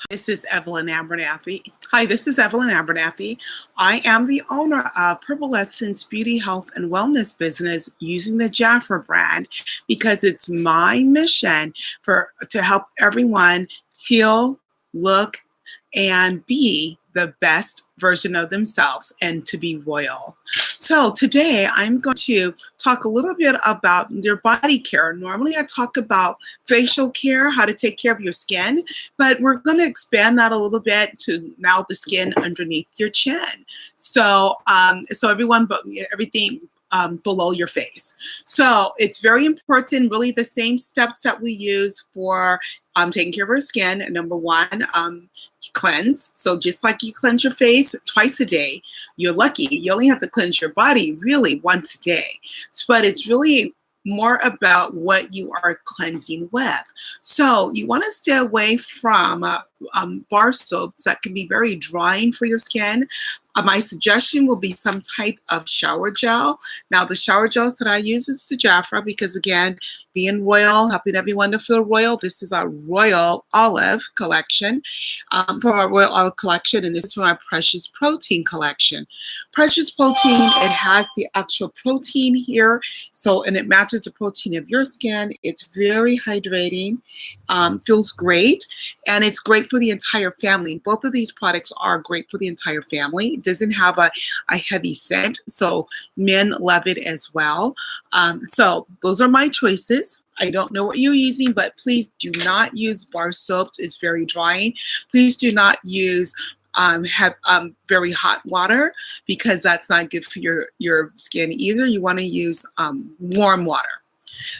This is Evelyn Abernathy. Hi, this is Evelyn Abernathy. I am the owner of Purple Essence Beauty Health and Wellness business using the Jafra brand because it's my mission to help everyone feel, look, and be the best version of themselves and to be royal. So today I'm going to talk a little bit about your body care. Normally I talk about facial care, how to take care of your skin, but we're going to expand that a little bit to now the skin underneath your chin. So everything below your face. So it's very important, really the same steps that we use for taking care of our skin. Number one, cleanse. So just like you cleanse your face twice a day, you're lucky. You only have to cleanse your body really once a day. But it's really more about what you are cleansing with. So you want to stay away from bar soaps that can be very drying for your skin. My suggestion will be some type of shower gel. Now the shower gels that I use is the Jafra because again, being royal, helping everyone to feel royal. This is our Royal Olive collection from our Royal Olive collection, and this is from our Precious Protein collection. Precious Protein, it has the actual protein here, and it matches the protein of your skin. It's very hydrating, feels great, and it's great for the entire family. Both of these products are great for the entire family. It doesn't have a heavy scent, so men love it as well. So those are my choices. I don't know what you're using, but please do not use bar soaps. It's very drying. Please do not use very hot water because that's not good for your skin either. You want to use warm water.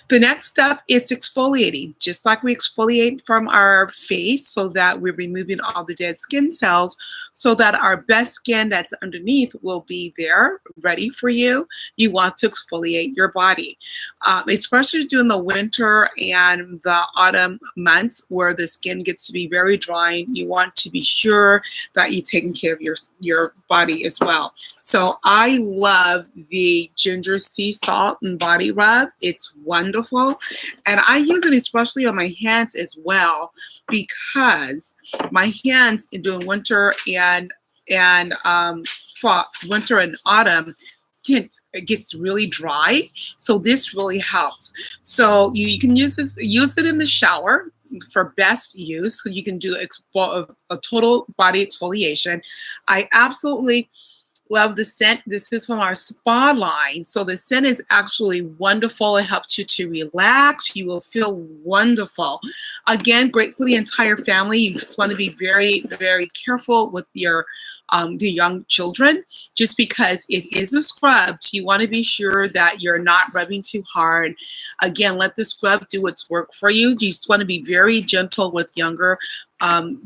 The next step is exfoliating, just like we exfoliate from our face so that we're removing all the dead skin cells so that our best skin that's underneath will be there ready for you. You want to exfoliate your body, especially during the winter and the autumn months where the skin gets to be very dry. You want to be sure that you're taking care of your body as well. So I love the ginger sea salt and body rub. It's wonderful, and I use it especially on my hands as well because my hands during winter and fall, winter and autumn it gets really dry, so this really helps. So you can use it in the shower for best use. So you can do a total body exfoliation. I absolutely love the scent. This is from our spa line. So the scent is actually wonderful. It helps you to relax. You will feel wonderful. Again, great for the entire family. You just want to be very, very careful with your the young children, just because it is a scrub. You want to be sure that you're not rubbing too hard. Again, let the scrub do its work for you. You just want to be very gentle with younger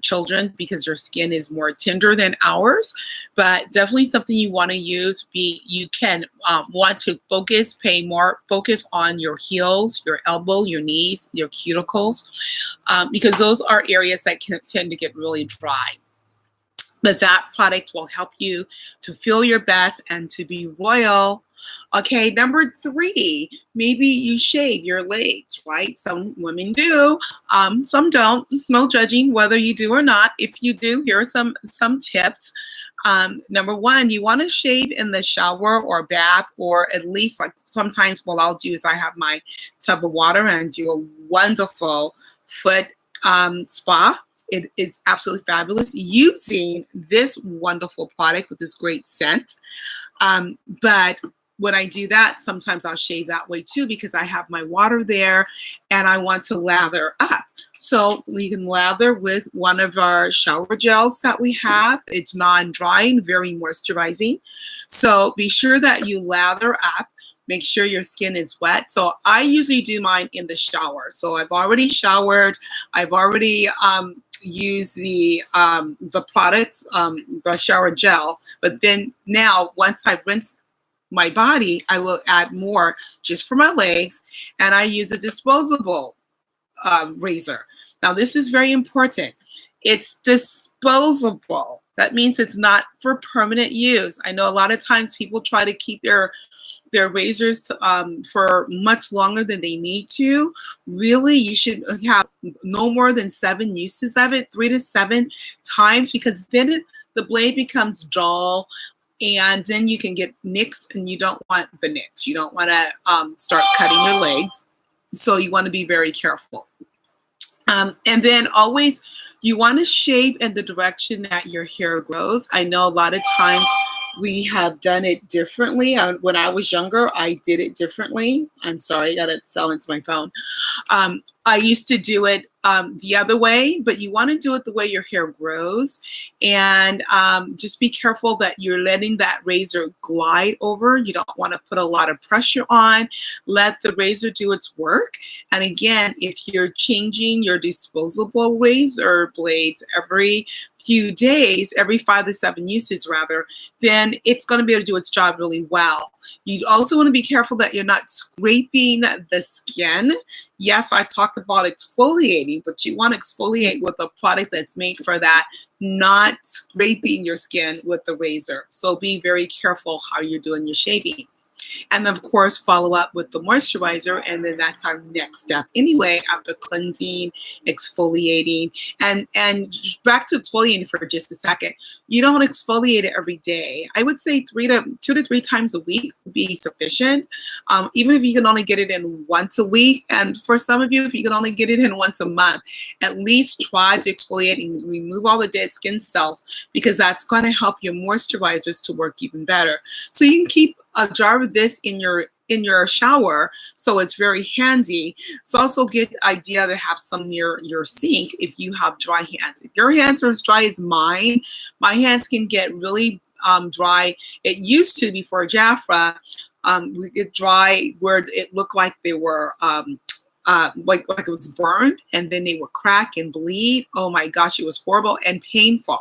children because their skin is more tender than ours, but definitely something you want to use. You can want to pay more focus on your heels, your elbow, your knees, your cuticles, because those are areas that can tend to get really dry. But that product will help you to feel your best and to be royal. Okay, number 3, maybe you shave your legs, right? Some women do, some don't. No judging whether you do or not. If you do, here are some tips. Number 1, you want to shave in the shower or bath, or at least like sometimes what I'll do is I have my tub of water and do a wonderful foot spa. It is absolutely fabulous using this wonderful product with this great scent. But when I do that, sometimes I'll shave that way too because I have my water there and I want to lather up. So you can lather with one of our shower gels that we have. It's non-drying, very moisturizing. So be sure that you lather up. Make sure your skin is wet. So I usually do mine in the shower. So I've already showered. I've already use the products, the shower gel, but then now once I've rinsed my body, I will add more just for my legs, and I use a disposable razor. Now this is very important. It's disposable. That means it's not for permanent use. I know a lot of times people try to keep their their razors for much longer than they need to, really you should have no more than 7 uses of it, 3 to 7 times, because then the blade becomes dull, and then you can get nicks, and you don't want the nicks. You don't want to start cutting your legs. So you want to be very careful. And then always, you want to shave in the direction that your hair grows. I know a lot of times we have done it differently. When I was younger, I did it differently. I'm sorry, I got to sell into my phone. I used to do it the other way, but you want to do it the way your hair grows. And just be careful that you're letting that razor glide over. You don't want to put a lot of pressure on. Let the razor do its work. And again, if you're changing your disposable razor blades every few days, every 5 to 7 uses rather, then it's going to be able to do its job really well. You also want to be careful that you're not scraping the skin. Yes, I talked about exfoliating, but you want to exfoliate with a product that's made for that, not scraping your skin with the razor. So be very careful how you're doing your shaving. And then, of course, follow up with the moisturizer, and then that's our next step anyway, after cleansing, exfoliating. And back to exfoliating for just a second. You don't exfoliate it every day. I would say 2 to 3 times a week would be sufficient. Even if you can only get it in once a week, and for some of you, if you can only get it in once a month, at least try to exfoliate and remove all the dead skin cells, because that's going to help your moisturizers to work even better. So you can keep a jar of this in your shower, so it's very handy. It's also a good idea to have some near your sink if you have dry hands. If your hands are as dry as mine, my hands can get really dry. It used to, before Jafra, we get dry where it looked like they were like it was burned, and then they would crack and bleed. Oh my gosh, it was horrible and painful.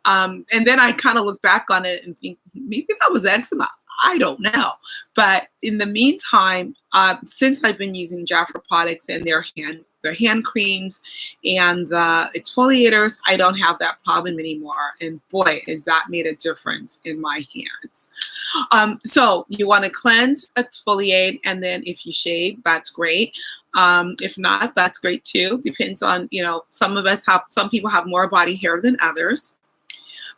And then I kind of look back on it and think maybe that was eczema. I don't know. But in the meantime, since I've been using Jafra products and their hand creams and the exfoliators, I don't have that problem anymore. And boy, has that made a difference in my hands. So you want to cleanse, exfoliate, and then if you shave, that's great. If not, that's great too. Depends on, some people have more body hair than others.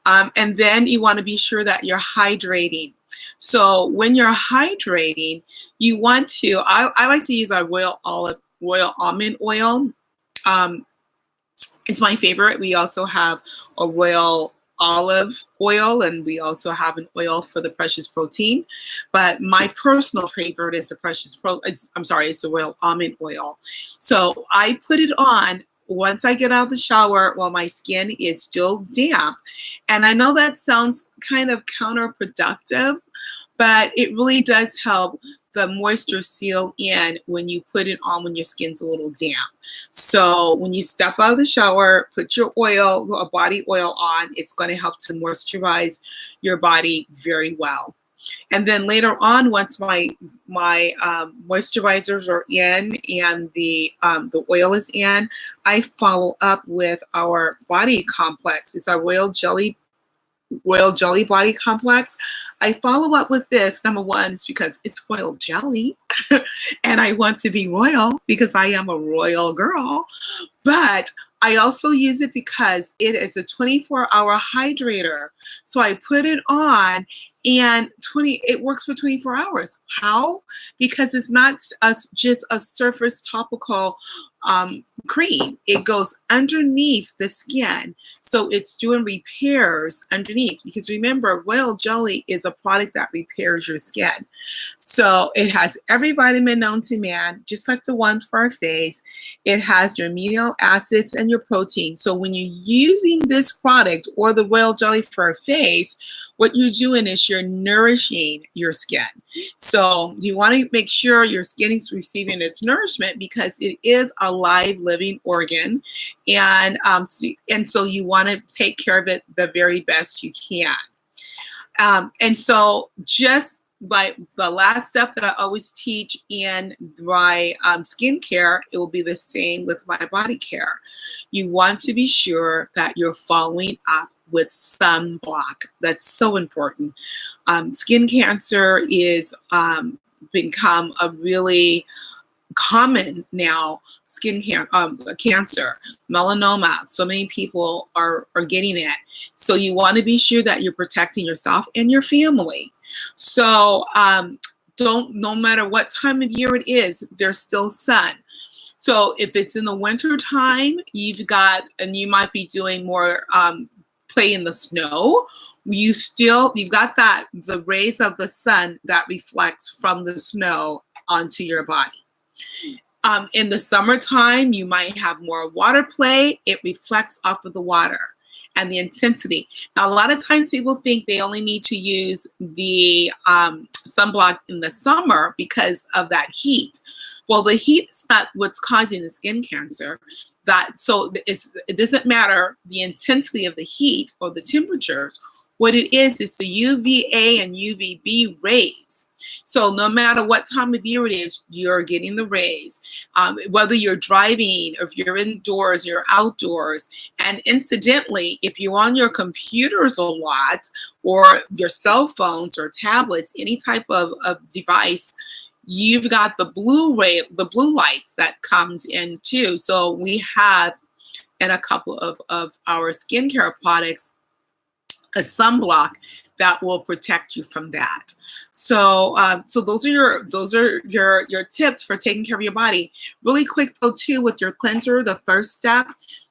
And then you want to be sure that you're hydrating. So when you're hydrating, you want to, I like to use our royal almond oil. It's my favorite. We also have a royal olive oil, and we also have an oil for the precious protein. But my personal favorite is it's the royal almond oil. So I put it on once I get out of the shower while my skin is still damp. And I know that sounds kind of counterproductive, but it really does help the moisture seal in when you put it on when your skin's a little damp. So when you step out of the shower, put your a body oil on. It's going to help to moisturize your body very well. And then later on, once my moisturizers are in and the oil is in, I follow up with our body complex. It's our Royal Jelly Body Complex. I follow up with this. Number one is because it's royal jelly, and I want to be royal because I am a royal girl. But I also use it because it is a 24-hour hydrator. So I put it on, and it works for 24 hours. How? Because it's not just a surface topical cream. It goes underneath the skin. So it's doing repairs underneath, because remember, royal jelly is a product that repairs your skin. So it has every vitamin known to man, just like the one for our face. It has your amino acids and your protein. So when you're using this product or the royal jelly for our face, what you're doing is you're nourishing your skin. So you want to make sure your skin is receiving its nourishment, because it is a live living organ, and so you want to take care of it the very best you can. And so just like the last step that I always teach in my skincare, it will be the same with my body care. You want to be sure that you're following up with sunblock. That's so important. Skin cancer is become a really common now cancer, melanoma. So many people are getting it. So you want to be sure that you're protecting yourself and your family. So no matter what time of year it is, there's still sun. So if it's in the winter time, you might be doing more play in the snow. You've got the rays of the sun that reflects from the snow onto your body. In the summertime, you might have more water play. It reflects off of the water and the intensity. Now, a lot of times people think they only need to use the sunblock in the summer because of that heat. Well, the heat is not what's causing the skin cancer. It doesn't matter the intensity of the heat or the temperatures. What it is the UVA and UVB rays. So no matter what time of year it is, you're getting the rays. Whether you're driving, or if you're indoors, you're outdoors. And incidentally, if you're on your computers a lot, or your cell phones or tablets, any type of device, you've got the blue lights that comes in too. So we have in a couple of our skincare products a sunblock that will protect you from that. So those are your tips for taking care of your body. Really quick though too, with your cleanser, the first step,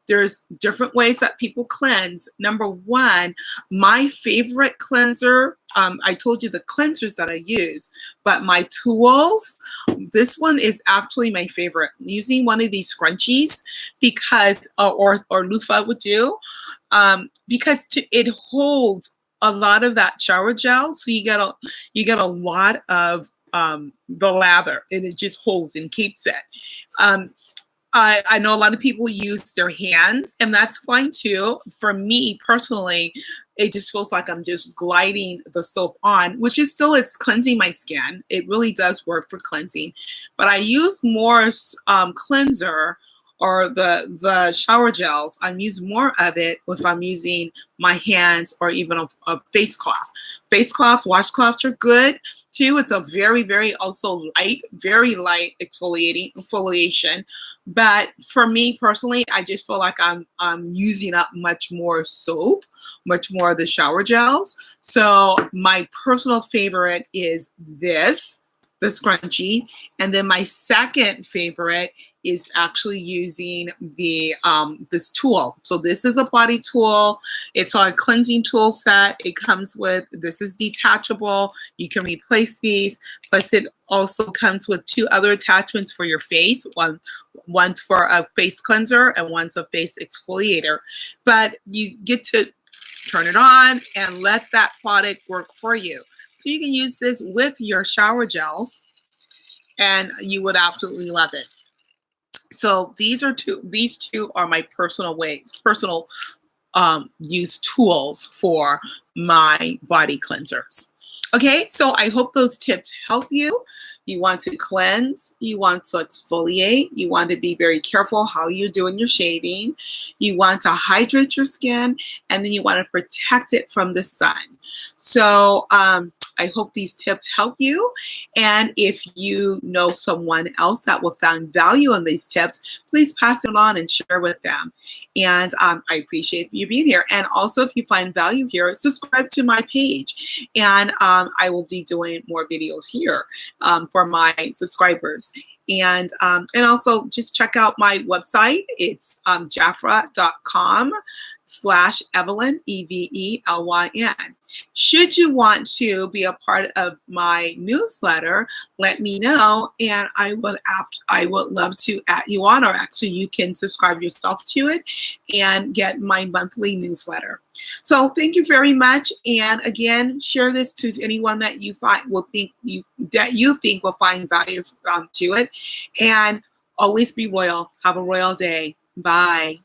there's different ways that people cleanse. Number one, my favorite cleanser, I told you the cleansers that I use, but my tools, this one is actually my favorite. Using one of these scrunchies because, or loofah would do, because it holds a lot of that shower gel. So you get a lot of the lather, and it just holds and keeps it. I know a lot of people use their hands, and that's fine too. For me personally, it just feels like I'm just gliding the soap on, which is still, it's cleansing my skin. It really does work for cleansing. But I use more cleanser or the shower gels. I use more of it if I'm using my hands or even a face cloth. Face cloths, washcloths are good too. It's a very, very also very light exfoliation. But for me personally, I just feel like I'm using up much more soap, much more of the shower gels. So my personal favorite is the scrunchie. And then my second favorite is actually using this tool. So this is a body tool. It's our cleansing tool set. It comes with, this is detachable. You can replace these. Plus it also comes with two other attachments for your face. One's for a face cleanser and one's a face exfoliator. But you get to turn it on and let that product work for you. So you can use this with your shower gels and you would absolutely love it. So these two are my personal use tools for my body cleansers. Okay, so I hope those tips help you. You want to cleanse, you want to exfoliate, you want to be very careful how you're doing your shaving, you want to hydrate your skin, and then you want to protect it from the sun. So I hope these tips help you. And if you know someone else that will find value in these tips, please pass it on and share with them. And I appreciate you being here. And also, if you find value here, subscribe to my page. And I will be doing more videos here for my subscribers. And also just check out my website. It's Jafra.com/Evelyn, EVELYN. Should you want to be a part of my newsletter, let me know, and I would love to add you on, or actually you can subscribe yourself to it and get my monthly newsletter. So thank you very much, and again, share this to anyone that you think will find value to it, and always be royal. Have a royal day. Bye.